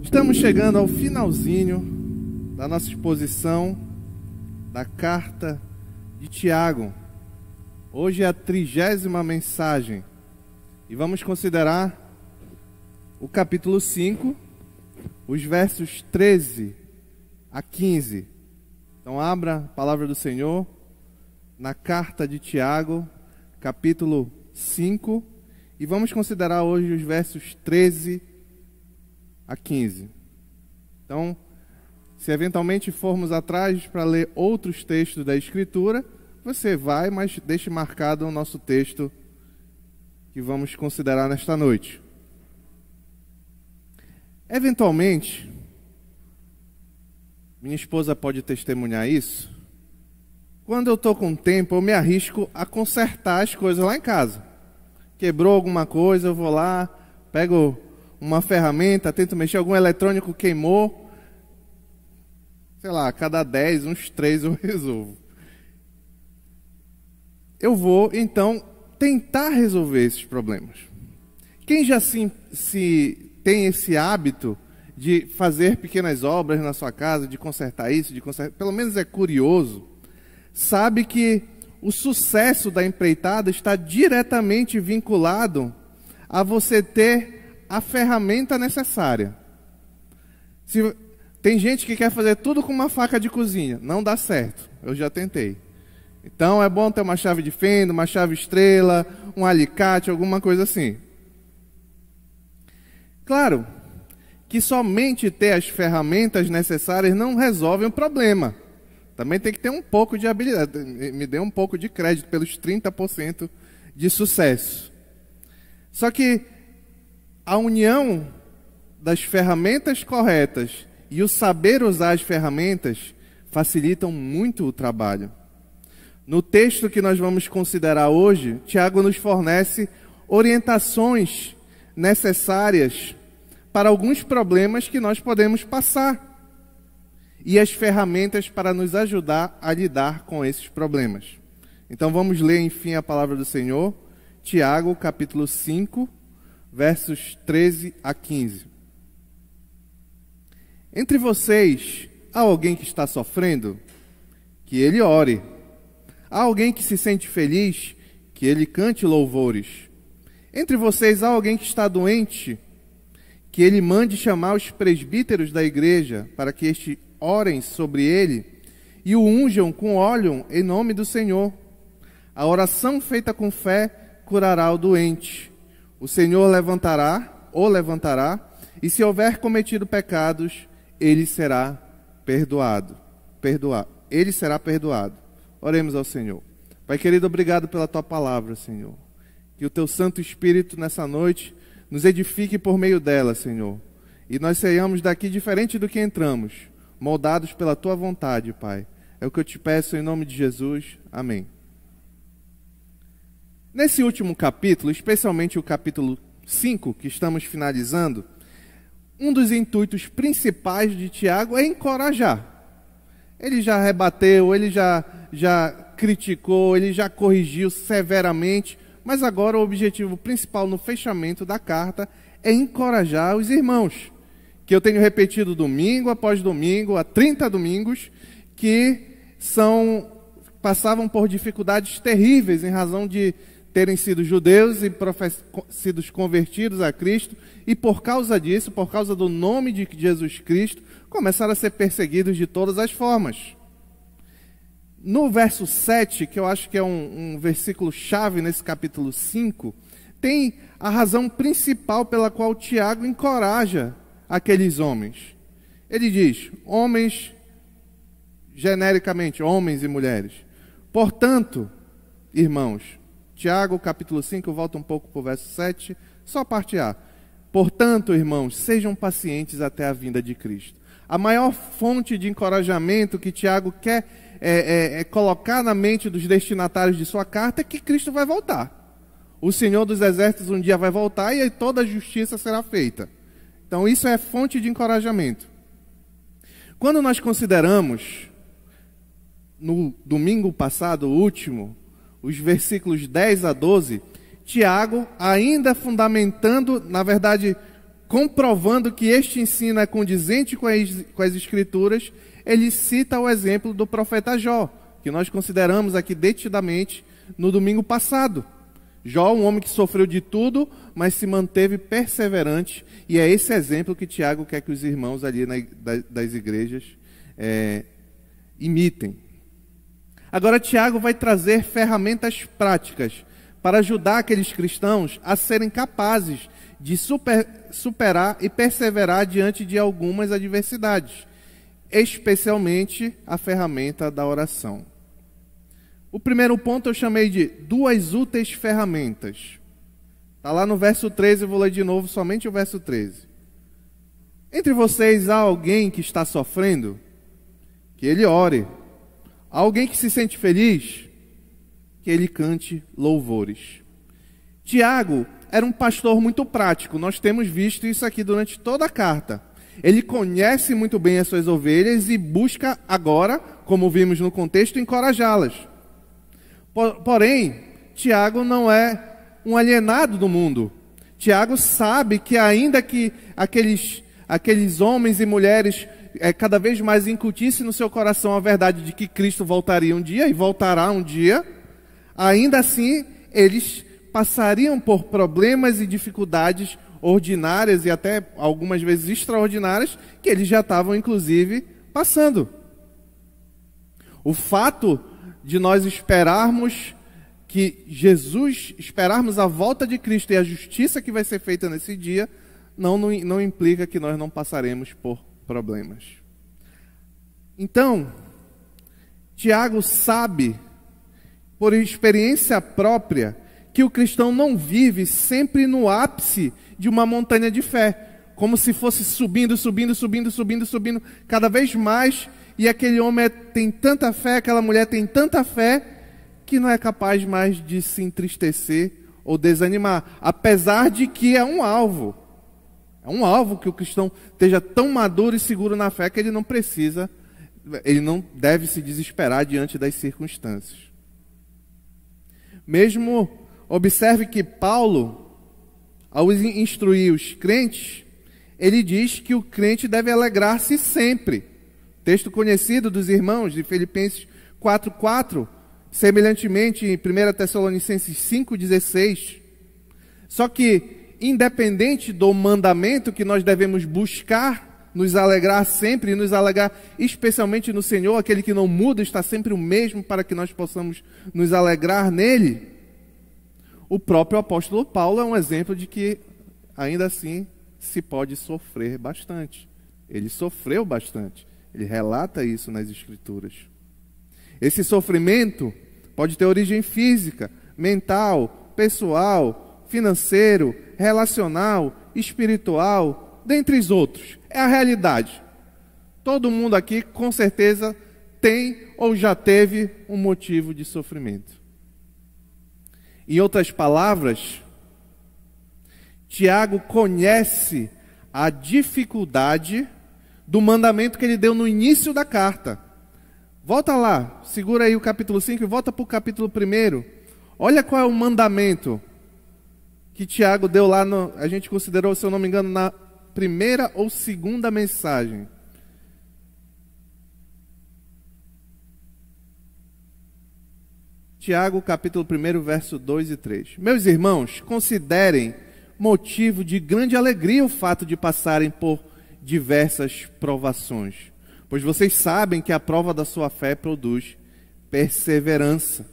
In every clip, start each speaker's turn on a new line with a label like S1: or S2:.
S1: Estamos chegando ao finalzinho da nossa exposição da carta de Tiago. Hoje é a 30ª mensagem e vamos considerar o capítulo 5, os versos 13 a 15. Então abra a palavra do Senhor na carta de Tiago, capítulo 5, e vamos considerar hoje os versos 13 a 15. Então, se eventualmente formos atrás para ler outros textos da Escritura, você vai, mas deixe marcado o nosso texto que vamos considerar nesta noite. Eventualmente, minha esposa pode testemunhar isso, quando eu estou com tempo, eu me arrisco a consertar as coisas lá em casa. Quebrou alguma coisa, eu vou lá, pego uma ferramenta, tento mexer, algum eletrônico queimou, sei lá, a cada 10, uns 3 eu resolvo. Eu vou, então, tentar resolver esses problemas. Quem já se tem esse hábito de fazer pequenas obras na sua casa, de consertar isso, pelo menos é curioso, sabe que o sucesso da empreitada está diretamente vinculado a você ter a ferramenta necessária. Tem gente que quer fazer tudo com uma faca de cozinha, não dá certo, eu já tentei. Então é bom ter uma chave de fenda, uma chave estrela, um alicate, alguma coisa assim. Claro que somente ter as ferramentas necessárias não resolve o problema. Também tem que ter um pouco de habilidade. Me dê um pouco de crédito pelos 30% de sucesso. Só que a união das ferramentas corretas e o saber usar as ferramentas facilitam muito o trabalho. No texto que nós vamos considerar hoje, Tiago nos fornece orientações necessárias para alguns problemas que nós podemos passar e as ferramentas para nos ajudar a lidar com esses problemas. Então vamos ler, enfim, a palavra do Senhor, Tiago, capítulo 5, versos 13 a 15. Entre vocês, há alguém que está sofrendo? Que ele ore. Há alguém que se sente feliz? Que ele cante louvores. Entre vocês, há alguém que está doente? Que ele mande chamar os presbíteros da igreja, para que orem sobre ele e o unjam com óleo em nome do Senhor. A oração feita com fé curará o doente. O Senhor levantará, e se houver cometido pecados, ele será perdoado. Ele será perdoado. Oremos ao Senhor. Pai querido, obrigado pela tua palavra, Senhor. Que o teu Santo Espírito nessa noite nos edifique por meio dela, Senhor. E nós saiamos daqui diferente do que entramos, moldados pela tua vontade, Pai. É o que eu te peço em nome de Jesus. Amém. Nesse último capítulo, especialmente o capítulo 5, que estamos finalizando, um dos intuitos principais de Tiago é encorajar. Ele já rebateu, ele já criticou, ele já corrigiu severamente, mas agora o objetivo principal no fechamento da carta é encorajar os irmãos, que eu tenho repetido domingo após domingo, há 30 domingos, que passavam por dificuldades terríveis em razão de terem sido judeus e sido convertidos a Cristo, e por causa disso, por causa do nome de Jesus Cristo, começaram a ser perseguidos de todas as formas. No verso 7, que eu acho que é um versículo chave nesse capítulo 5, tem a razão principal pela qual Tiago encoraja aqueles homens. Ele diz, homens, genericamente, homens e mulheres. Portanto, irmãos, Tiago, capítulo 5, volta um pouco para o verso 7, só a parte A. Portanto, irmãos, sejam pacientes até a vinda de Cristo. A maior fonte de encorajamento que Tiago quer colocar na mente dos destinatários de sua carta é que Cristo vai voltar. O Senhor dos Exércitos um dia vai voltar e aí toda a justiça será feita. Então isso é fonte de encorajamento. Quando nós consideramos, no domingo passado, o último, os versículos 10 a 12, Tiago, ainda fundamentando, na verdade, comprovando que este ensino é condizente com as Escrituras, ele cita o exemplo do profeta Jó, que nós consideramos aqui detidamente no domingo passado. Jó, um homem que sofreu de tudo, mas se manteve perseverante, e é esse exemplo que Tiago quer que os irmãos ali das igrejas imitem. Agora, Tiago vai trazer ferramentas práticas para ajudar aqueles cristãos a serem capazes de superar e perseverar diante de algumas adversidades, especialmente a ferramenta da oração. O primeiro ponto eu chamei de 2 úteis ferramentas. Está lá no verso 13, eu vou ler de novo somente o verso 13. Entre vocês há alguém que está sofrendo? Que ele ore. Há alguém que se sente feliz? Que ele cante louvores. Tiago era um pastor muito prático. Nós temos visto isso aqui durante toda a carta. Ele conhece muito bem as suas ovelhas e busca agora, como vimos no contexto, encorajá-las. Porém, Tiago não é um alienado do mundo. Tiago sabe que ainda que aqueles homens e mulheres cada vez mais incutissem no seu coração a verdade de que Cristo voltaria um dia e voltará um dia, ainda assim eles passariam por problemas e dificuldades ordinárias e até algumas vezes extraordinárias que eles já estavam inclusive passando. O fato de nós esperarmos a volta de Cristo e a justiça que vai ser feita nesse dia, não implica que nós não passaremos por problemas. Então, Tiago sabe, por experiência própria, que o cristão não vive sempre no ápice de uma montanha de fé, como se fosse subindo cada vez mais, e aquele homem tem tanta fé, aquela mulher tem tanta fé, que não é capaz mais de se entristecer ou desanimar, apesar de que é um alvo. É um alvo que o cristão esteja tão maduro e seguro na fé que ele não deve se desesperar diante das circunstâncias. Mesmo, observe que Paulo, ao instruir os crentes, ele diz que o crente deve alegrar-se sempre. Texto conhecido dos irmãos de Filipenses 4:4, semelhantemente em 1 Tessalonicenses 5:16. Só que, independente do mandamento que nós devemos buscar, nos alegrar sempre, e nos alegrar especialmente no Senhor, aquele que não muda, está sempre o mesmo para que nós possamos nos alegrar nele, o próprio apóstolo Paulo é um exemplo de que, ainda assim, se pode sofrer bastante. Ele sofreu bastante. Ele relata isso nas Escrituras. Esse sofrimento pode ter origem física, mental, pessoal, financeiro, relacional, espiritual, dentre os outros. É a realidade. Todo mundo aqui, com certeza, tem ou já teve um motivo de sofrimento. Em outras palavras, Tiago conhece a dificuldade do mandamento que ele deu no início da carta. Volta lá, segura aí o capítulo 5 e volta para o capítulo 1. Olha qual é o mandamento que Tiago deu lá, a gente considerou, se eu não me engano, na primeira ou segunda mensagem. Tiago, capítulo 1, verso 2 e 3. Meus irmãos, considerem motivo de grande alegria o fato de passarem por diversas provações, pois vocês sabem que a prova da sua fé produz perseverança.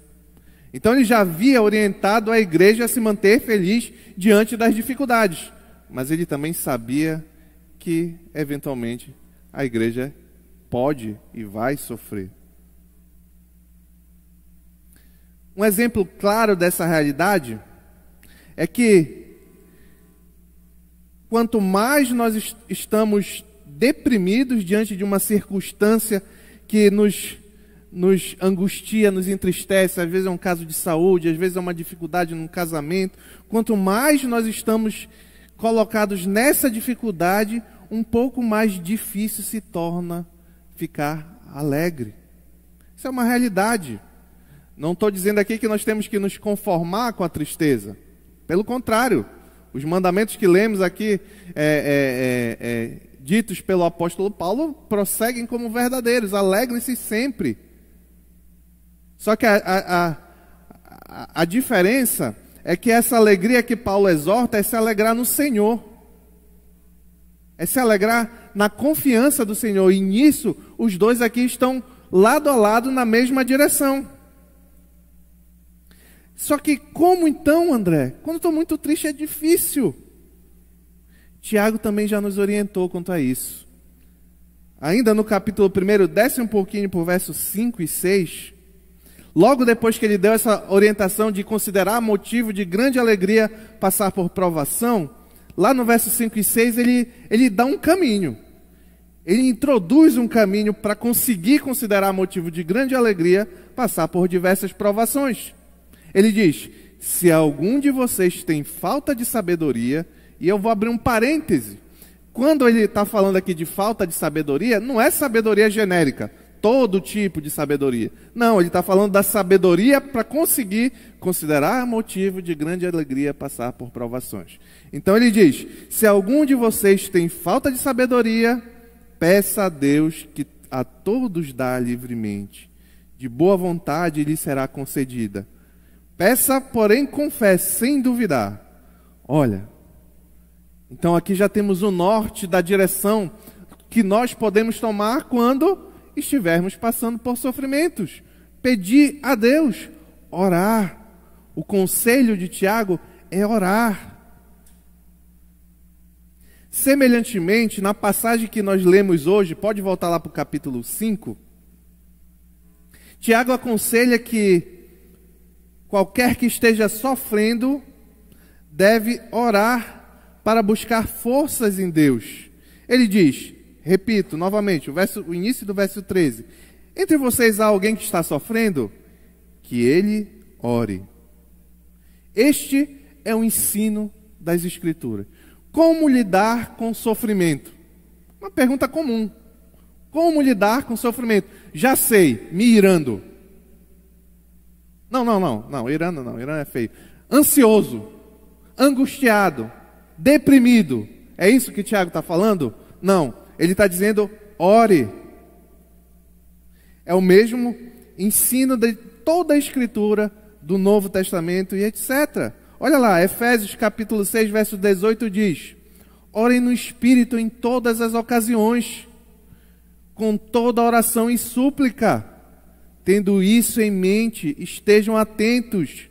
S1: Então ele já havia orientado a igreja a se manter feliz diante das dificuldades, mas ele também sabia que, eventualmente, a igreja pode e vai sofrer. Um exemplo claro dessa realidade é que quanto mais nós estamos deprimidos diante de uma circunstância que nos angustia, nos entristece, às vezes é um caso de saúde, às vezes é uma dificuldade num casamento, quanto mais nós estamos colocados nessa dificuldade, um pouco mais difícil se torna ficar alegre. Isso é uma realidade. Não estou dizendo aqui que nós temos que nos conformar com a tristeza. Pelo contrário, Os mandamentos que lemos aqui, ditos pelo apóstolo Paulo, prosseguem como verdadeiros. Alegrem-se sempre. Só que a diferença é que essa alegria que Paulo exorta é se alegrar no Senhor. É se alegrar na confiança do Senhor. E nisso, os dois aqui estão lado a lado na mesma direção. Só que como então, André? Quando estou muito triste é difícil. Tiago também já nos orientou quanto a isso. Ainda no capítulo 1, desce um pouquinho para o verso 5 e 6. Logo depois que ele deu essa orientação de considerar motivo de grande alegria passar por provação, lá no verso 5 e 6 ele dá um caminho. Ele introduz um caminho para conseguir considerar motivo de grande alegria passar por diversas provações. Ele diz: se algum de vocês tem falta de sabedoria, e eu vou abrir um parêntese. Quando ele está falando aqui de falta de sabedoria, não é sabedoria genérica, todo tipo de sabedoria. Não, ele está falando da sabedoria para conseguir considerar motivo de grande alegria passar por provações. Então ele diz: se algum de vocês tem falta de sabedoria, peça a Deus que a todos dá livremente. De boa vontade lhe será concedida. Peça, porém, confesse, sem duvidar. Olha, então aqui já temos o norte da direção que nós podemos tomar quando estivermos passando por sofrimentos. Pedir a Deus, orar. O conselho de Tiago é orar. Semelhantemente, na passagem que nós lemos hoje, pode voltar lá para o capítulo 5, Tiago aconselha que qualquer que esteja sofrendo deve orar para buscar forças em Deus. Ele diz, repito novamente, o início do verso 13: entre vocês há alguém que está sofrendo? Que ele ore. Este é o ensino das Escrituras. Como lidar com sofrimento? Uma pergunta comum. Como lidar com sofrimento? Já sei, me irando. Não, irando não, irando é feio. Ansioso, angustiado, deprimido. É isso que Tiago está falando? Não, ele está dizendo, ore. É o mesmo ensino de toda a Escritura do Novo Testamento e etc. Olha lá, Efésios capítulo 6, verso 18 diz: orem no Espírito em todas as ocasiões, com toda oração e súplica. Tendo isso em mente, estejam atentos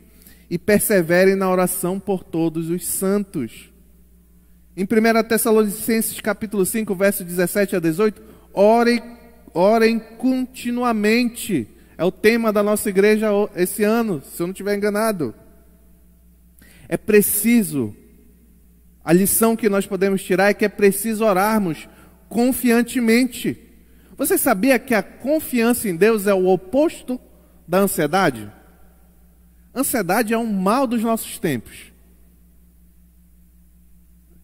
S1: e perseverem na oração por todos os santos. Em 1 Tessalonicenses capítulo 5, verso 17 a 18, orem continuamente. É o tema da nossa igreja esse ano, se eu não estiver enganado. É preciso, a lição que nós podemos tirar é que é preciso orarmos confiantemente. Você sabia que a confiança em Deus é o oposto da ansiedade? Ansiedade é um mal dos nossos tempos.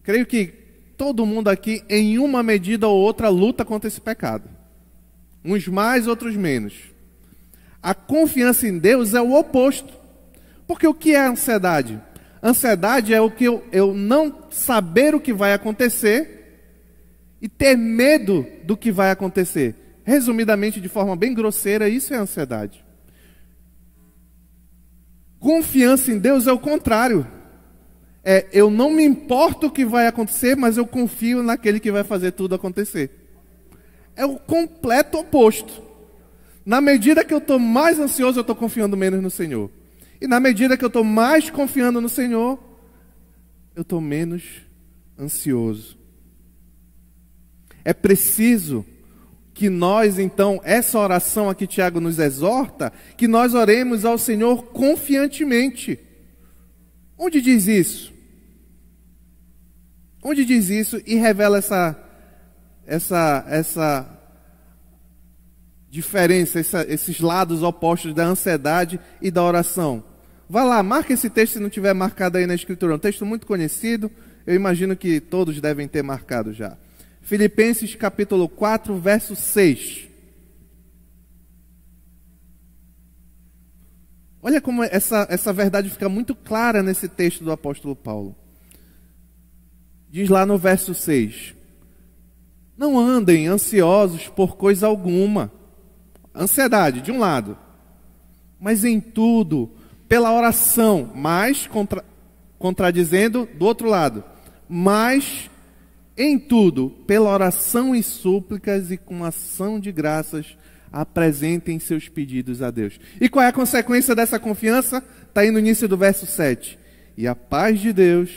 S1: Creio que todo mundo aqui, em uma medida ou outra, luta contra esse pecado. Uns mais, outros menos. A confiança em Deus é o oposto. Porque o que é ansiedade? Ansiedade é o que eu não saber o que vai acontecer e ter medo do que vai acontecer. Resumidamente, de forma bem grosseira, isso é ansiedade. Confiança em Deus é o contrário. Eu não me importo o que vai acontecer, mas eu confio naquele que vai fazer tudo acontecer. É o completo oposto. Na medida que eu estou mais ansioso, eu estou confiando menos no Senhor. E na medida que eu estou mais confiando no Senhor, eu estou menos ansioso. É preciso que nós, então, essa oração a que Tiago nos exorta, que nós oremos ao Senhor confiantemente. Onde diz isso? Onde diz isso e revela essa diferença, esses lados opostos da ansiedade e da oração? Vá lá, marca esse texto se não tiver marcado aí na Escritura. É um texto muito conhecido, eu imagino que todos devem ter marcado já. Filipenses capítulo 4, verso 6. Olha como essa verdade fica muito clara nesse texto do apóstolo Paulo. diz lá no verso 6, não andem ansiosos por coisa alguma. Ansiedade, de um lado. Mas em tudo, pela oração, mas, contradizendo, do outro lado. Mas, em tudo, pela oração e súplicas e com ação de graças, apresentem seus pedidos a Deus. E qual é a consequência dessa confiança? Está aí no início do verso 7. E a paz de Deus,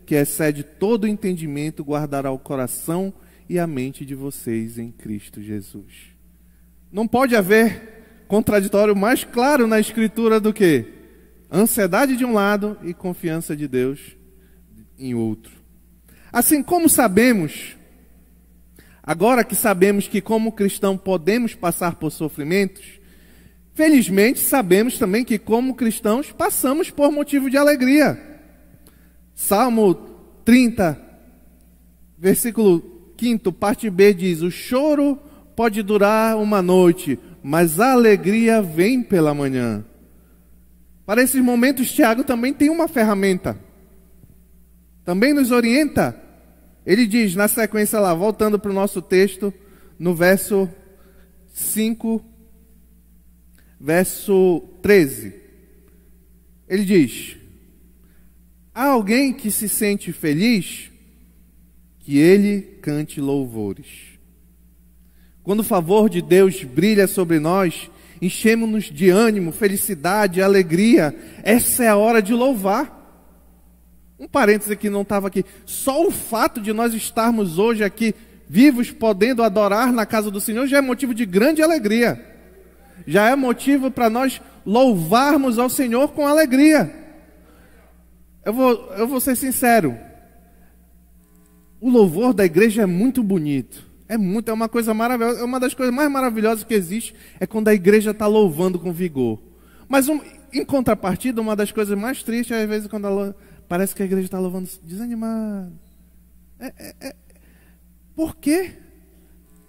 S1: que excede todo o entendimento, guardará o coração e a mente de vocês em Cristo Jesus. Não pode haver contraditório mais claro na Escritura do que ansiedade de um lado e confiança de Deus em outro. Assim como sabemos, agora que sabemos que como cristão podemos passar por sofrimentos, felizmente sabemos também que como cristãos passamos por motivo de alegria. Salmo 30, versículo 5º, parte B, diz: o choro pode durar uma noite, mas a alegria vem pela manhã. Para esses momentos, Tiago também tem uma ferramenta. Também nos orienta. Ele diz na sequência lá, voltando para o nosso texto, no verso 5, verso 13. Ele diz: há alguém que se sente feliz? Que ele cante louvores. Quando o favor de Deus brilha sobre nós, enchemos-nos de ânimo, felicidade, alegria. Essa é a hora de louvar. Um parêntese que não estava aqui. Só o fato de nós estarmos hoje aqui, vivos, podendo adorar na casa do Senhor, já é motivo de grande alegria. Já é motivo para nós louvarmos ao Senhor com alegria. Eu vou ser sincero. O louvor da igreja é muito bonito. É uma coisa maravilhosa. É uma das coisas mais maravilhosas que existe é quando a igreja está louvando com vigor. Mas em contrapartida, uma das coisas mais tristes é às vezes quando parece que a igreja está louvando desanimada. Por quê?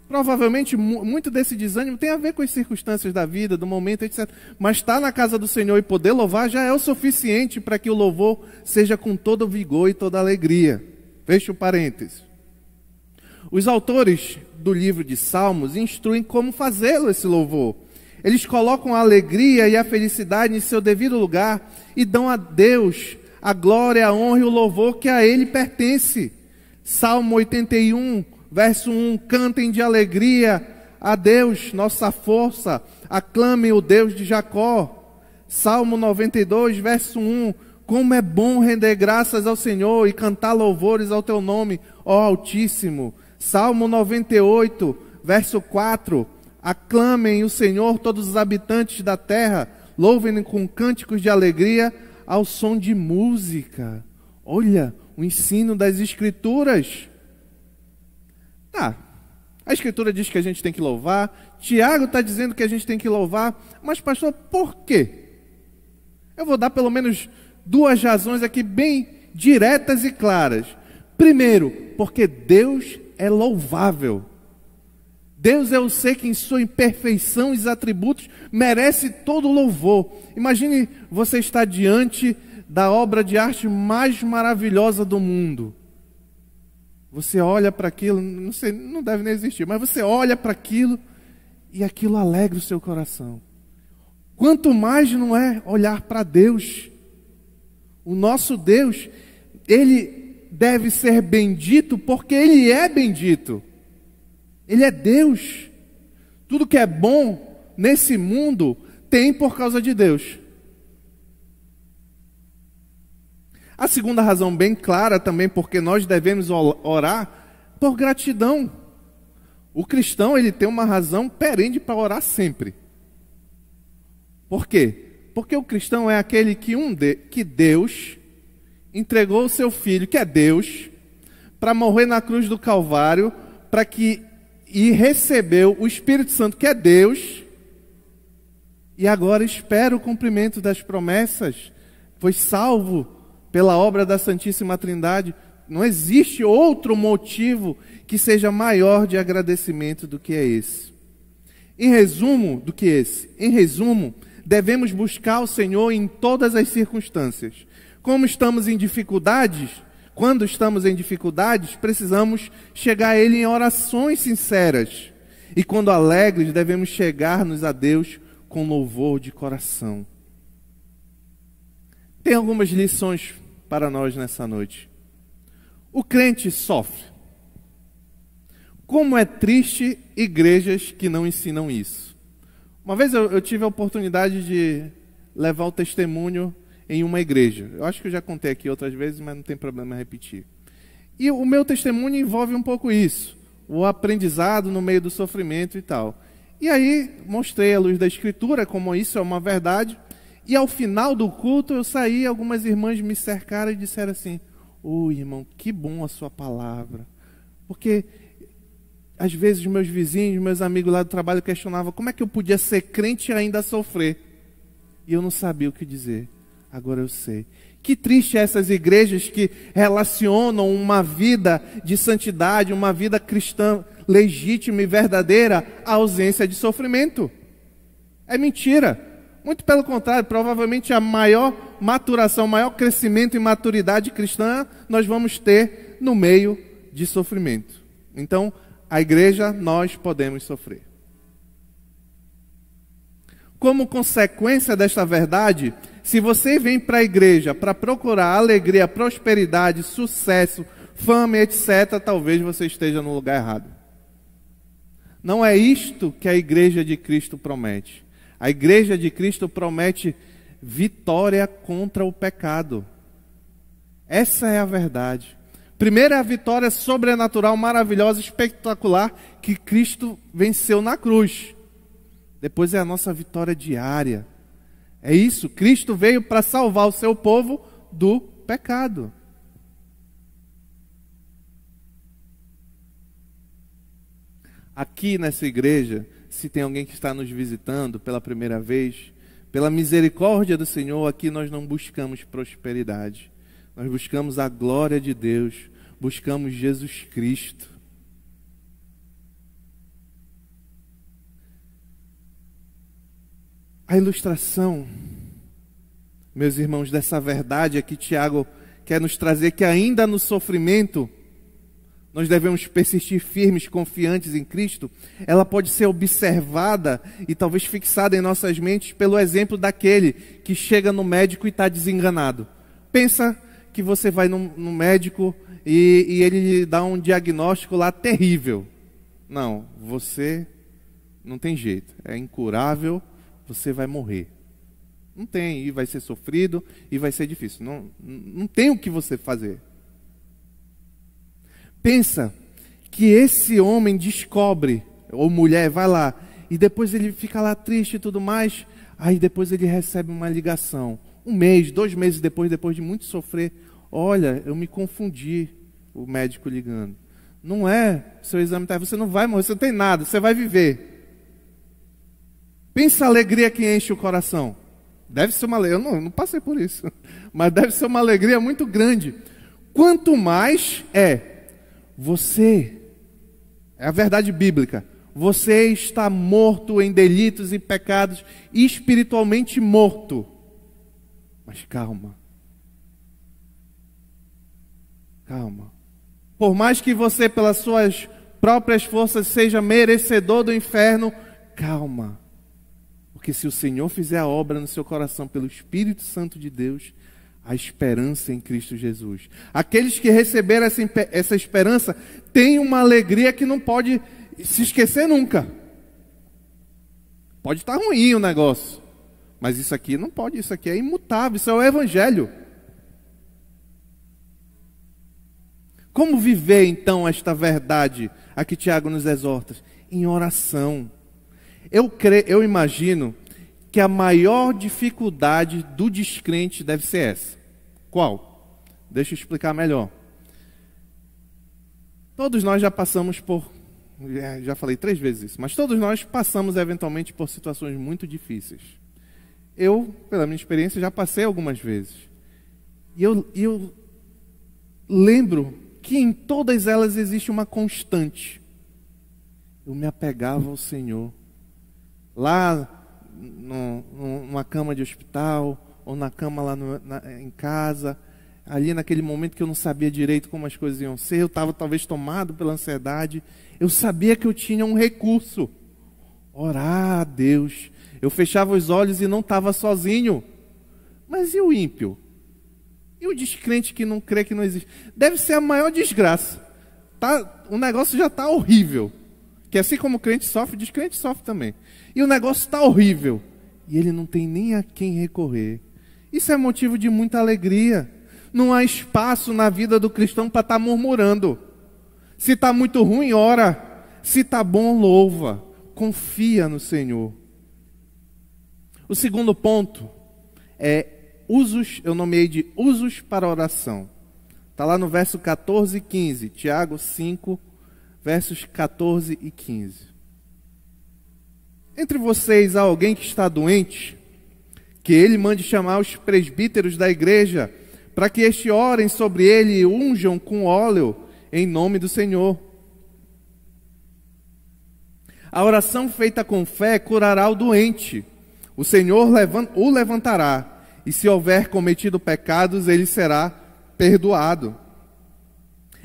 S1: Provavelmente muito desse desânimo tem a ver com as circunstâncias da vida, do momento, etc. Mas estar na casa do Senhor e poder louvar já é o suficiente para que o louvor seja com todo o vigor e toda a alegria. Fecha o parênteses. Os autores do livro de Salmos instruem como fazê-lo, esse louvor. Eles colocam a alegria e a felicidade em seu devido lugar e dão a Deus a glória, a honra e o louvor que a Ele pertence. Salmo 81, verso 1, cantem de alegria a Deus, nossa força, aclamem o Deus de Jacó. Salmo 92, verso 1, como é bom render graças ao Senhor e cantar louvores ao teu nome, ó Altíssimo. Salmo 98, verso 4, aclamem o Senhor todos os habitantes da terra, louvem-no com cânticos de alegria ao som de música. Olha, o ensino das Escrituras. A Escritura diz que a gente tem que louvar, Tiago está dizendo que a gente tem que louvar, mas pastor, por quê? Eu vou dar pelo menos duas razões aqui bem diretas e claras. Primeiro, porque Deus é louvável. Deus é o ser que em sua imperfeição e atributos merece todo o louvor. Imagine você estar diante da obra de arte mais maravilhosa do mundo. Você olha para aquilo, não sei, não deve nem existir, mas você olha para aquilo e aquilo alegra o seu coração. Quanto mais não é olhar para Deus. O nosso Deus, Ele deve ser bendito porque Ele é bendito. Ele é Deus. Tudo que é bom nesse mundo tem por causa de Deus. A segunda razão bem clara também porque nós devemos orar por gratidão. O cristão, ele tem uma razão perene para orar sempre. Por quê? Porque o cristão é aquele que Deus entregou o seu Filho, que é Deus, para morrer na cruz do Calvário, e recebeu o Espírito Santo, que é Deus, e agora espera o cumprimento das promessas, foi salvo pela obra da Santíssima Trindade. Não existe outro motivo que seja maior de agradecimento do que esse. Em resumo, devemos buscar o Senhor em todas as circunstâncias. Como estamos em dificuldades, Quando estamos em dificuldades, precisamos chegar a Ele em orações sinceras. E quando alegres, devemos chegar-nos a Deus com louvor de coração. Tem algumas lições para nós nessa noite. O crente sofre. Como é triste igrejas que não ensinam isso. Uma vez eu tive a oportunidade de levar o testemunho em uma igreja. Eu acho que eu já contei aqui outras vezes, mas não tem problema repetir. E o meu testemunho envolve um pouco isso. O aprendizado no meio do sofrimento e tal. E aí mostrei à luz da Escritura como isso é uma verdade. E ao final do culto eu saí, algumas irmãs me cercaram e disseram assim: "Oi, irmão, que bom a sua palavra." Porque às vezes meus vizinhos, meus amigos lá do trabalho questionavam como é que eu podia ser crente e ainda sofrer. E eu não sabia o que dizer. Agora eu sei. Que triste essas igrejas que relacionam uma vida de santidade, uma vida cristã legítima e verdadeira à ausência de sofrimento. É mentira. Muito pelo contrário, provavelmente a maior maturação, maior crescimento e maturidade cristã nós vamos ter no meio de sofrimento. Então, a igreja, nós podemos sofrer. Como consequência desta verdade, se você vem para a igreja para procurar alegria, prosperidade, sucesso, fama, etc., talvez você esteja no lugar errado. Não é isto que a igreja de Cristo promete. A igreja de Cristo promete vitória contra o pecado. Essa é a verdade. Primeiro é a vitória sobrenatural, maravilhosa, espetacular, que Cristo venceu na cruz. Depois é a nossa vitória diária. É isso, Cristo veio para salvar o seu povo do pecado. Aqui nessa igreja, se tem alguém que está nos visitando pela primeira vez, pela misericórdia do Senhor, aqui nós não buscamos prosperidade. Nós buscamos a glória de Deus, buscamos Jesus Cristo. A ilustração, meus irmãos, dessa verdade aqui, Tiago quer nos trazer que ainda no sofrimento, nós devemos persistir firmes, confiantes em Cristo. Ela pode ser observada e talvez fixada em nossas mentes pelo exemplo daquele que chega no médico e está desenganado. Pensa que você vai no médico e ele lhe dá um diagnóstico lá terrível. Não, você não tem jeito, é incurável, você vai morrer. Não tem, e vai ser sofrido, e vai ser difícil. Não tem o que você fazer. Pensa que esse homem descobre, ou mulher, vai lá, e depois ele fica lá triste e tudo mais, aí depois ele recebe uma ligação. 1 mês, 2 meses depois de muito sofrer, olha, eu me confundi, o médico ligando. Não é, seu exame está, você não vai morrer, você não tem nada, você vai viver. Pensa a alegria que enche o coração. Deve ser uma alegria, eu não passei por isso, mas deve ser uma alegria muito grande. Quanto mais você, é a verdade bíblica, você está morto em delitos e pecados, espiritualmente morto. Mas calma. Calma. Por mais que você, pelas suas próprias forças, seja merecedor do inferno, calma. Porque se o Senhor fizer a obra no seu coração pelo Espírito Santo de Deus, a esperança em Cristo Jesus. Aqueles que receberam essa esperança têm uma alegria que não pode se esquecer nunca. Pode estar ruim o negócio, mas isso aqui não pode, isso aqui é imutável, isso é o Evangelho. Como viver então esta verdade a que Tiago nos exorta? Em oração. Eu imagino que a maior dificuldade do descrente deve ser essa. Qual? Deixa eu explicar melhor. Todos nós já passamos por, já falei 3 vezes isso, mas todos nós passamos eventualmente por situações muito difíceis. Eu, pela minha experiência, já passei algumas vezes. E eu lembro que em todas elas existe uma constante. Eu me apegava ao Senhor. Lá numa cama de hospital, ou na cama lá em casa, ali naquele momento que eu não sabia direito como as coisas iam ser, eu estava talvez tomado pela ansiedade, eu sabia que eu tinha um recurso: orar a Deus. Eu fechava os olhos e não estava sozinho. Mas e o ímpio? E o descrente que não crê, que não existe? Deve ser a maior desgraça. O negócio já está horrível. Que assim como o crente sofre, o descrente sofre também. E o negócio está horrível. E ele não tem nem a quem recorrer. Isso é motivo de muita alegria. Não há espaço na vida do cristão para estar murmurando. Se está muito ruim, ora. Se está bom, louva. Confia no Senhor. O segundo ponto é usos, eu nomeei de usos para oração. Está lá no verso 14 e 15, Tiago 5, versos 14 e 15. Entre vocês há alguém que está doente, que ele mande chamar os presbíteros da igreja, para que estes orem sobre ele e unjam com óleo em nome do Senhor. A oração feita com fé curará o doente. O Senhor o levantará, e se houver cometido pecados, ele será perdoado.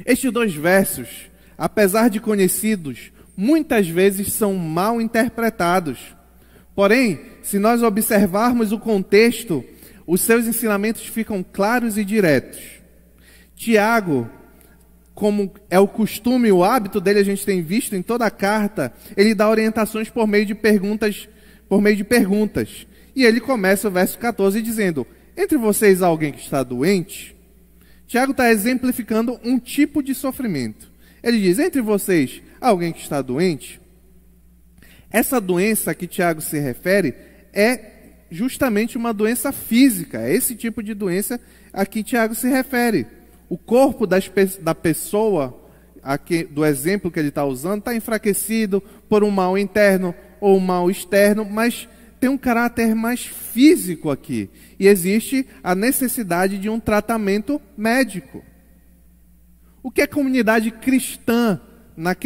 S1: Estes dois versos, apesar de conhecidos, muitas vezes são mal interpretados. Porém, se nós observarmos o contexto, os seus ensinamentos ficam claros e diretos. Tiago, como é o costume, o hábito dele, a gente tem visto em toda a carta, ele dá orientações por meio de perguntas. E ele começa o verso 14 dizendo: entre vocês há alguém que está doente? Tiago está exemplificando um tipo de sofrimento. Ele diz: entre vocês há alguém que está doente? Essa doença a que Tiago se refere é justamente uma doença física. É esse tipo de doença a que Tiago se refere. O corpo da pessoa, do exemplo que ele está usando, está enfraquecido por um mal interno ou um mal externo, mas tem um caráter mais físico aqui. E existe a necessidade de um tratamento médico. O que é comunidade cristã?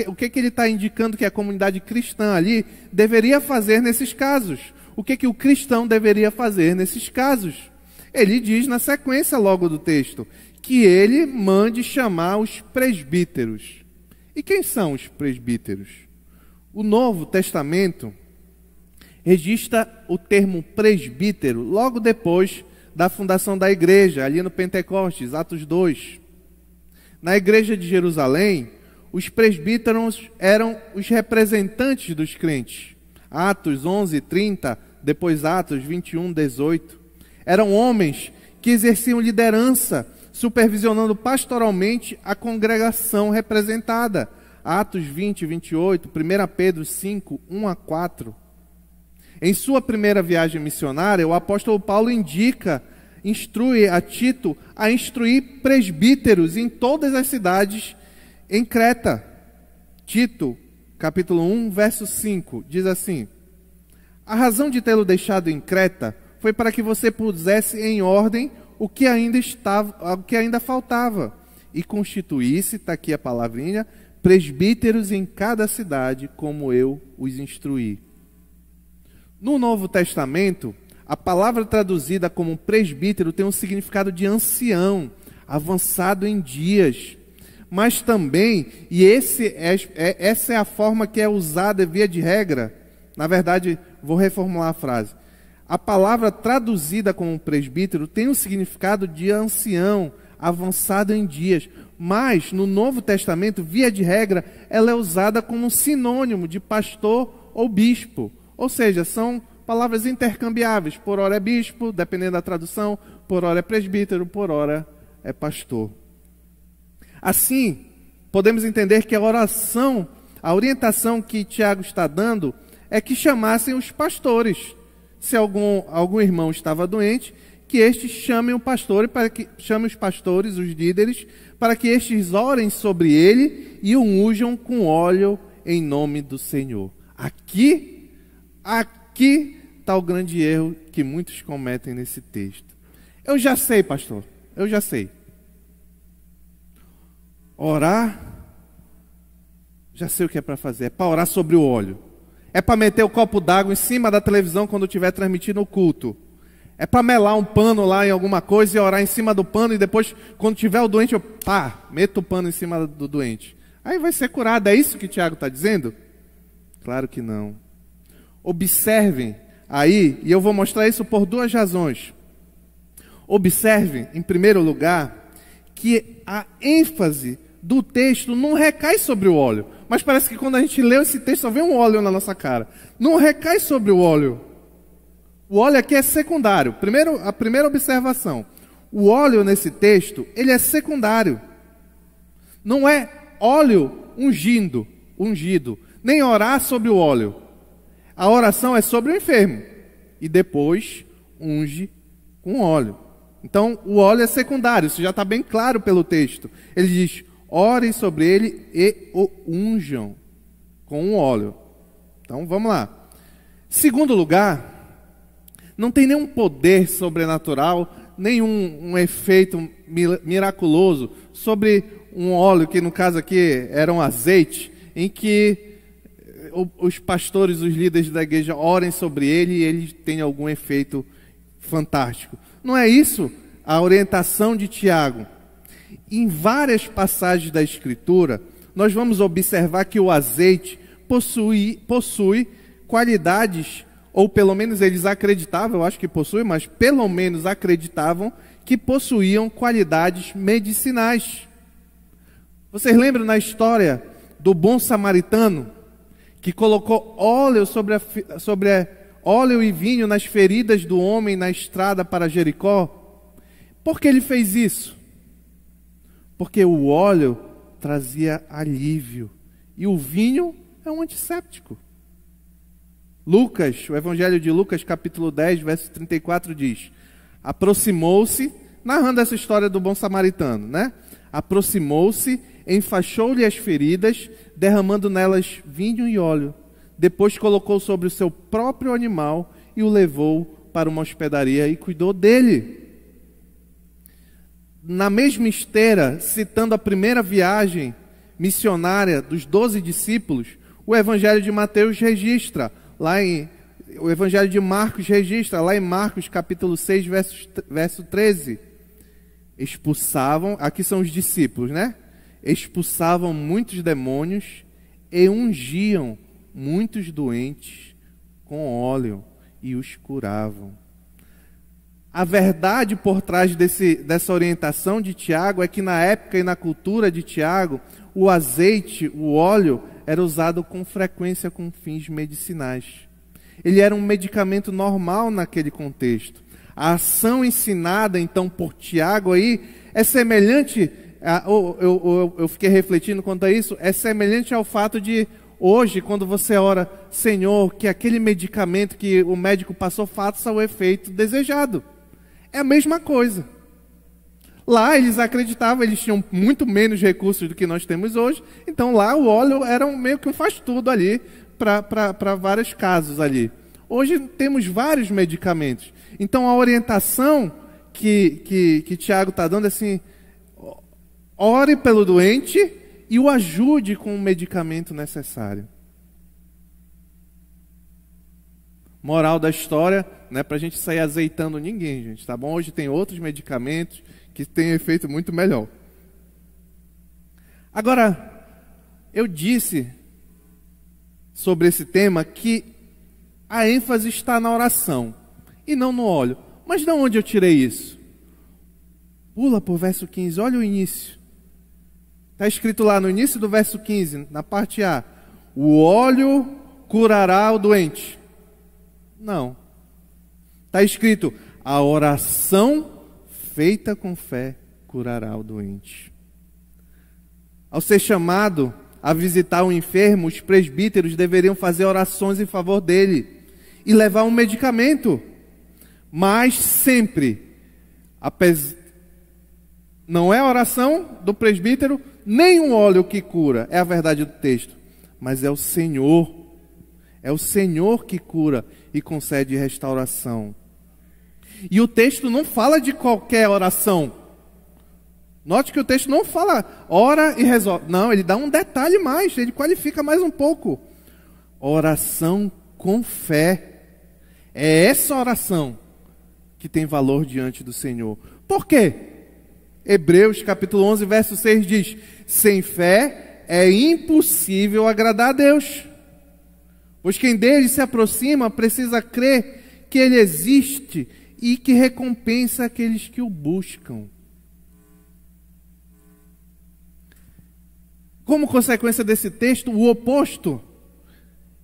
S1: O que ele está indicando que a comunidade cristã ali deveria fazer nesses casos? O que o cristão deveria fazer nesses casos? Ele diz na sequência logo do texto que ele mande chamar os presbíteros. E quem são os presbíteros? O Novo Testamento registra o termo presbítero logo depois da fundação da igreja, ali no Pentecostes, Atos 2. Na igreja de Jerusalém, os presbíteros eram os representantes dos crentes. Atos 11, 30, depois Atos 21, 18. Eram homens que exerciam liderança, supervisionando pastoralmente a congregação representada. Atos 20, 28, 1 Pedro 5, 1 a 4. Em sua primeira viagem missionária, o apóstolo Paulo instrui a Tito a instruir presbíteros em todas as cidades em Creta. Tito, capítulo 1, verso 5, diz assim: a razão de tê-lo deixado em Creta foi para que você pusesse em ordem o que ainda faltava, e constituísse, está aqui a palavrinha, presbíteros em cada cidade, como eu os instruí. No Novo Testamento, a palavra traduzida como presbítero tem um significado de ancião, avançado em dias. Mas também, e essa é a forma que é usada via de regra, na verdade, vou reformular a frase. A palavra traduzida como presbítero tem um significado de ancião, avançado em dias. Mas, no Novo Testamento, via de regra, ela é usada como um sinônimo de pastor ou bispo. Ou seja, são palavras intercambiáveis. Por hora é bispo, dependendo da tradução, por hora é presbítero, por hora é pastor. Assim, podemos entender que a oração, a orientação que Tiago está dando, é que chamassem os pastores. Se algum irmão estava doente, que estes chamem o pastor, chamem os pastores, os líderes, para que estes orem sobre ele e o unjam com óleo em nome do Senhor. Aqui está o grande erro que muitos cometem nesse texto. Eu já sei, pastor, eu já sei. Orar, já sei o que é para fazer, é para orar sobre o óleo. É para meter o copo d'água em cima da televisão quando estiver transmitindo o culto. É para melar um pano lá em alguma coisa e orar em cima do pano e depois, quando tiver o doente, eu meto o pano em cima do doente. Aí vai ser curado. É isso que Tiago está dizendo? Claro que não. Observem aí, e eu vou mostrar isso por duas razões. Observem, em primeiro lugar, que a ênfase do texto não recai sobre o óleo. Mas parece que quando a gente lê esse texto, só vem um óleo na nossa cara. Não recai sobre o óleo. O óleo aqui é secundário. A primeira observação. O óleo nesse texto, ele é secundário. Não é óleo ungido. Nem orar sobre o óleo. A oração é sobre o enfermo. E depois unge com óleo. Então, o óleo é secundário. Isso já está bem claro pelo texto. Ele diz, orem sobre ele e o unjam com o óleo. Então, vamos lá. Segundo lugar, não tem nenhum poder sobrenatural, nenhum um efeito miraculoso sobre um óleo, que no caso aqui era um azeite, em que os pastores, os líderes da igreja orem sobre ele e ele tem algum efeito fantástico. Não é isso a orientação de Tiago. Em várias passagens da Escritura, nós vamos observar que o azeite possui qualidades, ou pelo menos eles acreditavam, eu acho que possui, mas pelo menos acreditavam que possuíam qualidades medicinais. Vocês lembram na história do bom samaritano, que colocou óleo óleo e vinho nas feridas do homem na estrada para Jericó? Por que ele fez isso? Porque o óleo trazia alívio e o vinho é um antisséptico. Lucas, o Evangelho de Lucas, capítulo 10, verso 34 diz: aproximou-se, narrando essa história do bom samaritano, né? Aproximou-se, enfaixou-lhe as feridas, derramando nelas vinho e óleo. Depois colocou sobre o seu próprio animal e o levou para uma hospedaria e cuidou dele. Na mesma esteira, citando a primeira viagem missionária dos 12 discípulos, o Evangelho de Mateus registra, o Evangelho de Marcos registra, lá em Marcos capítulo 6, verso 13, expulsavam, aqui são os discípulos, né? Expulsavam muitos demônios e ungiam muitos doentes com óleo e os curavam. A verdade por trás dessa orientação de Tiago é que na época e na cultura de Tiago, o azeite, o óleo, era usado com frequência com fins medicinais. Ele era um medicamento normal naquele contexto. A ação ensinada então por Tiago aí é semelhante, eu fiquei refletindo quanto a isso, é semelhante ao fato de hoje, quando você ora, Senhor, que aquele medicamento que o médico passou faça o efeito desejado. É a mesma coisa. Lá eles acreditavam, eles tinham muito menos recursos do que nós temos hoje, então lá o óleo era meio que um faz-tudo ali, para vários casos ali. Hoje temos vários medicamentos. Então a orientação que Tiago está dando é assim, ore pelo doente e o ajude com o medicamento necessário. Moral da história, não é para a gente sair azeitando ninguém, gente, tá bom? Hoje tem outros medicamentos que têm efeito muito melhor. Agora, eu disse sobre esse tema que a ênfase está na oração e não no óleo. Mas de onde eu tirei isso? Pula para o verso 15, olha o início. Está escrito lá no início do verso 15, na parte A: o óleo curará o doente. Não. Está escrito: a oração feita com fé curará o doente. Ao ser chamado a visitar o enfermo, os presbíteros deveriam fazer orações em favor dele e levar um medicamento. Mas sempre, não é a oração do presbítero, nem um óleo que cura, é a verdade do texto, mas é o Senhor. É o Senhor que cura e concede restauração. E o texto não fala de qualquer oração. Note que o texto não fala, ora e resolve. Não, ele dá um detalhe mais, ele qualifica mais um pouco. Oração com fé. É essa oração que que tem valor diante do Senhor. Por quê? Hebreus capítulo 11, verso 6 diz: sem fé é impossível agradar a Deus, pois quem dele se aproxima precisa crer que ele existe e que recompensa aqueles que o buscam. Como consequência desse texto, o oposto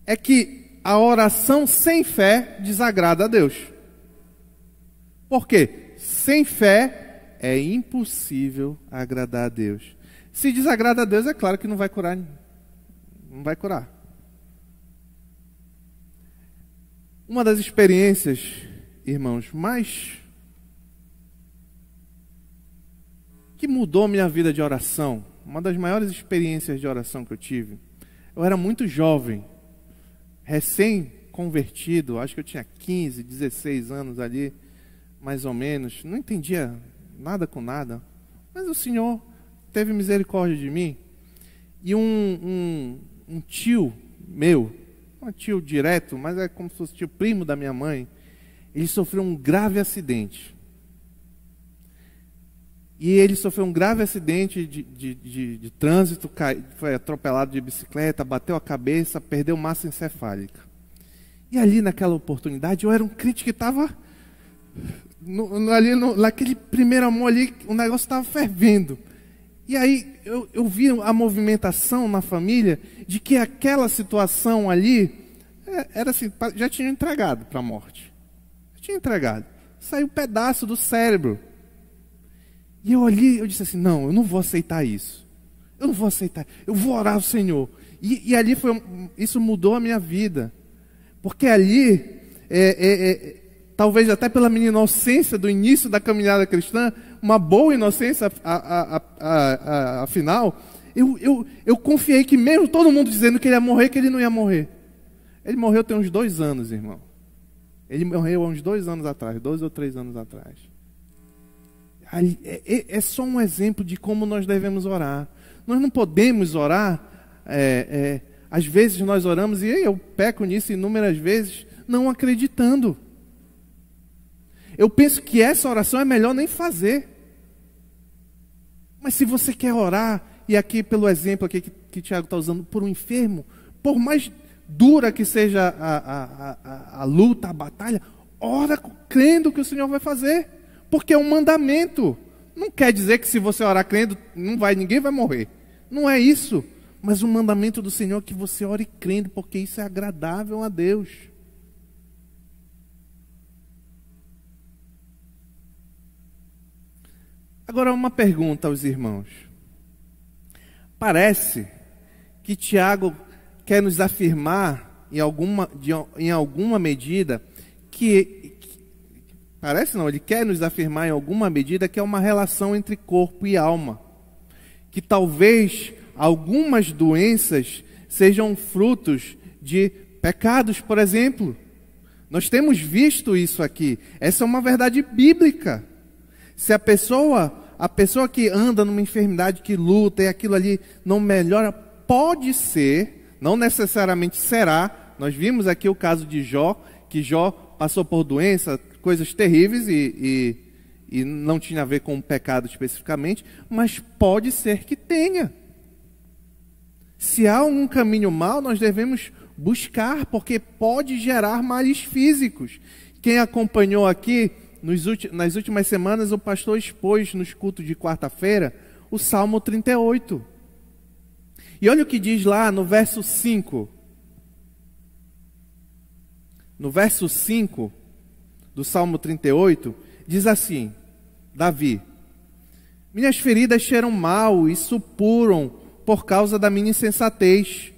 S1: é que a oração sem fé desagrada a Deus. Por quê? Sem fé é impossível agradar a Deus. Se desagrada a Deus, é claro que não vai curar. Não vai curar. Uma das experiências, irmãos, que mudou minha vida de oração, uma das maiores experiências de oração que eu tive, eu era muito jovem, recém-convertido, acho que eu tinha 15, 16 anos ali, mais ou menos, não entendia nada com nada, mas o Senhor teve misericórdia de mim, e um tio meu, não é tio direto, mas é como se fosse tio primo da minha mãe, ele sofreu um grave acidente. E ele sofreu um grave acidente de trânsito, foi atropelado de bicicleta, bateu a cabeça, perdeu massa encefálica. E ali naquela oportunidade, eu era um crente que estava, naquele primeiro amor ali, o negócio estava fervendo. E aí eu vi a movimentação na família de que aquela situação ali, era assim, já tinha entregado para a morte. Já tinha entregado. Saiu um pedaço do cérebro. E eu olhei, eu disse assim, não, eu não vou aceitar isso. Eu não vou aceitar. Eu vou orar ao Senhor. E ali isso mudou a minha vida. Porque ali, talvez até pela minha inocência do início da caminhada cristã, uma boa inocência, afinal, eu confiei que mesmo todo mundo dizendo que ele ia morrer, que ele não ia morrer. Ele morreu tem uns 2 anos, irmão. Ele morreu há uns 2 anos atrás, 2 ou 3 anos atrás. É só um exemplo de como nós devemos orar. Nós não podemos orar, às vezes nós oramos, e eu peco nisso inúmeras vezes, não acreditando. Eu penso que essa oração é melhor nem fazer. Mas se você quer orar, e aqui pelo exemplo aqui que Tiago está usando, por um enfermo, por mais dura que seja a luta, a batalha, ora crendo que o Senhor vai fazer. Porque é um mandamento. Não quer dizer que se você orar crendo, ninguém vai morrer. Não é isso. Mas o mandamento do Senhor é que você ore crendo, porque isso é agradável a Deus. Agora uma pergunta aos irmãos. Parece que Tiago quer nos afirmar em alguma medida ele quer nos afirmar em alguma medida que é uma relação entre corpo e alma. Que talvez algumas doenças sejam frutos de pecados, por exemplo. Nós temos visto isso aqui. Essa é uma verdade bíblica. Se a pessoa que anda numa enfermidade, que luta e aquilo ali não melhora, pode ser, não necessariamente será. Nós vimos aqui o caso de Jó, que Jó passou por doença, coisas terríveis e não tinha a ver com o pecado especificamente, mas pode ser que tenha. Se há um caminho mau, nós devemos buscar, porque pode gerar males físicos. Quem acompanhou aqui, nas últimas semanas, o pastor expôs nos cultos de quarta-feira o Salmo 38. E olha o que diz lá no verso 5. No verso 5 do Salmo 38, diz assim, Davi: minhas feridas cheiram mal e supuram por causa da minha insensatez.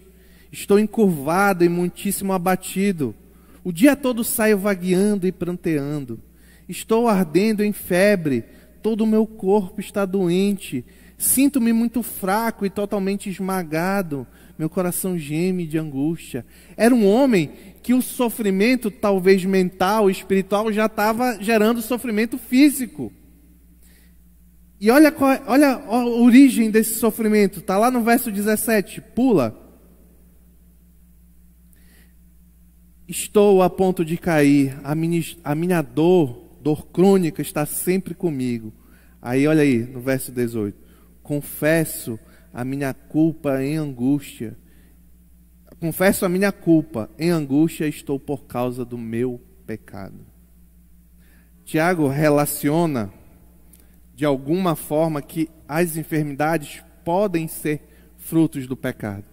S1: Estou encurvado e muitíssimo abatido. O dia todo saio vagueando e pranteando. Estou ardendo em febre, todo o meu corpo está doente. Sinto-me muito fraco e totalmente esmagado. Meu coração geme de angústia. Era um homem que o sofrimento, talvez mental, espiritual, já estava gerando sofrimento físico. E olha a origem desse sofrimento. Está lá no verso 17, pula. Estou a ponto de cair, a minha dor dor crônica está sempre comigo. Aí olha aí, no verso 18. Confesso a minha culpa em angústia. Confesso a minha culpa, em angústia estou por causa do meu pecado. Tiago relaciona de alguma forma que as enfermidades podem ser frutos do pecado.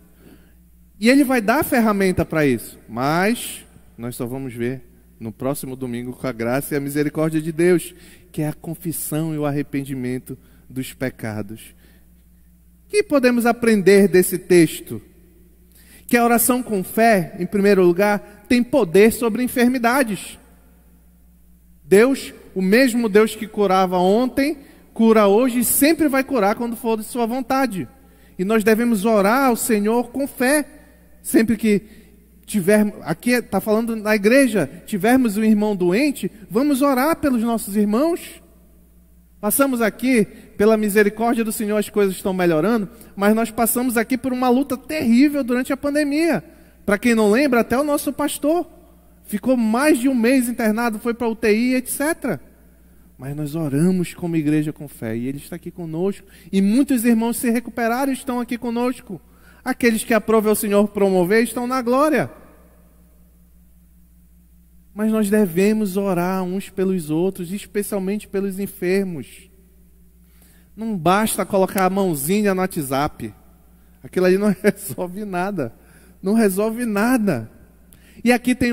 S1: E ele vai dar a ferramenta para isso, mas nós só vamos ver no próximo domingo, com a graça e a misericórdia de Deus, que é a confissão e o arrependimento dos pecados. O que podemos aprender desse texto? Que a oração com fé, em primeiro lugar, tem poder sobre enfermidades. Deus, o mesmo Deus que curava ontem, cura hoje e sempre vai curar quando for de sua vontade. E nós devemos orar ao Senhor com fé. Sempre que tivermos, aqui está falando na igreja, tivermos um irmão doente, vamos orar pelos nossos irmãos. Passamos aqui, pela misericórdia do Senhor, as coisas estão melhorando, mas nós passamos aqui por uma luta terrível durante a pandemia. Para quem não lembra, até o nosso pastor ficou mais de um mês internado, foi para a UTI, etc. Mas nós oramos como igreja com fé, e Ele está aqui conosco, e muitos irmãos se recuperaram e estão aqui conosco. Aqueles que aprove ao Senhor promover estão na glória. Mas nós devemos orar uns pelos outros, especialmente pelos enfermos. Não basta colocar a mãozinha no WhatsApp. Aquilo ali não resolve nada. Não resolve nada. E aqui tem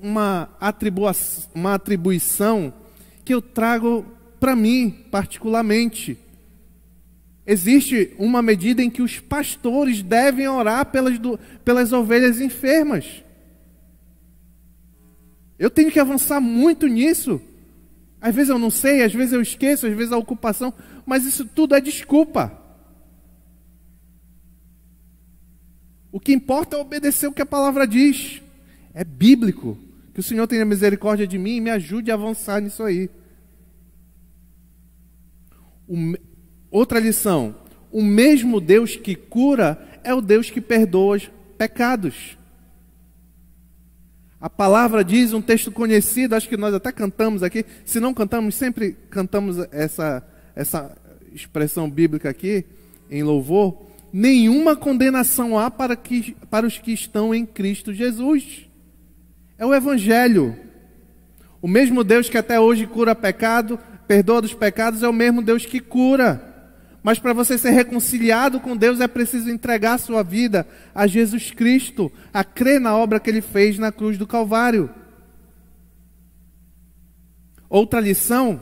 S1: uma atribuição que eu trago para mim, particularmente. Existe uma medida em que os pastores devem orar pelas ovelhas enfermas. Eu tenho que avançar muito nisso. Às vezes eu não sei, às vezes eu esqueço, às vezes a ocupação, mas isso tudo é desculpa. O que importa é obedecer o que a palavra diz. É bíblico. Que o Senhor tenha misericórdia de mim e me ajude a avançar nisso aí. Outra lição. O mesmo Deus que cura é o Deus que perdoa os pecados. A palavra diz, um texto conhecido, acho que nós até cantamos aqui, se não cantamos, sempre cantamos essa expressão bíblica aqui, em louvor: nenhuma condenação há para os que estão em Cristo Jesus. É o Evangelho. O mesmo Deus que até hoje cura pecado, perdoa dos pecados, é o mesmo Deus que cura. Mas para você ser reconciliado com Deus é preciso entregar a sua vida a Jesus Cristo, a crer na obra que Ele fez na cruz do Calvário. Outra lição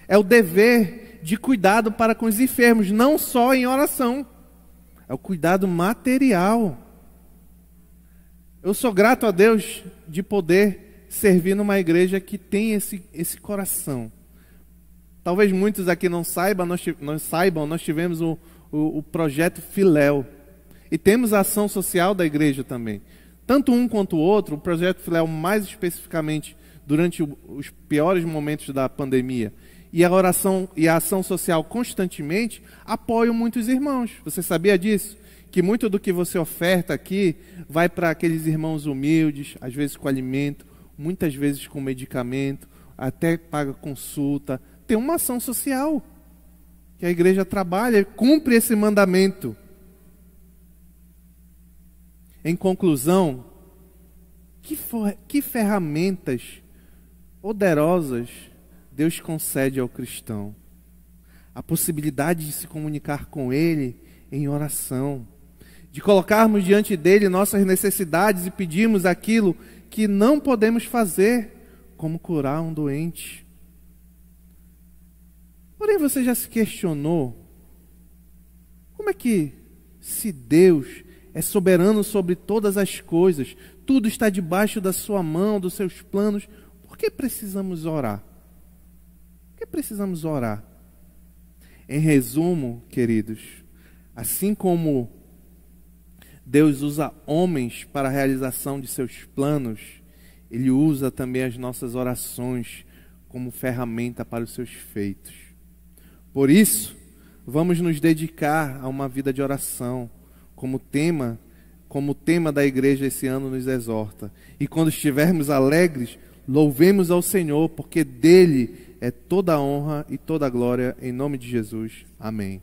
S1: é o dever de cuidado para com os enfermos, não só em oração. É o cuidado material. Eu sou grato a Deus de poder servir numa igreja que tem esse coração. Talvez muitos aqui não saibam, nós tivemos o projeto Filéu. E temos a ação social da igreja também. Tanto um quanto o outro, o projeto Filéu mais especificamente durante os piores momentos da pandemia. E a oração e a ação social constantemente apoiam muitos irmãos. Você sabia disso? Que muito do que você oferta aqui vai para aqueles irmãos humildes, às vezes com alimento, muitas vezes com medicamento, até paga consulta. Tem uma ação social que a igreja trabalha e cumpre esse mandamento. Em conclusão, que ferramentas poderosas Deus concede ao cristão? A possibilidade de se comunicar com Ele em oração, de colocarmos diante dEle nossas necessidades e pedirmos aquilo que não podemos fazer, como curar um doente. Porém, você já se questionou como é que, se Deus é soberano sobre todas as coisas, tudo está debaixo da sua mão, dos seus planos, por que precisamos orar? Por que precisamos orar? Em resumo, queridos, assim como Deus usa homens para a realização de seus planos, Ele usa também as nossas orações como ferramenta para os seus feitos. Por isso, vamos nos dedicar a uma vida de oração, como o tema da igreja esse ano nos exorta. E quando estivermos alegres, Louvemos ao Senhor, porque dele é toda a honra e toda a glória, em nome de Jesus. Amém.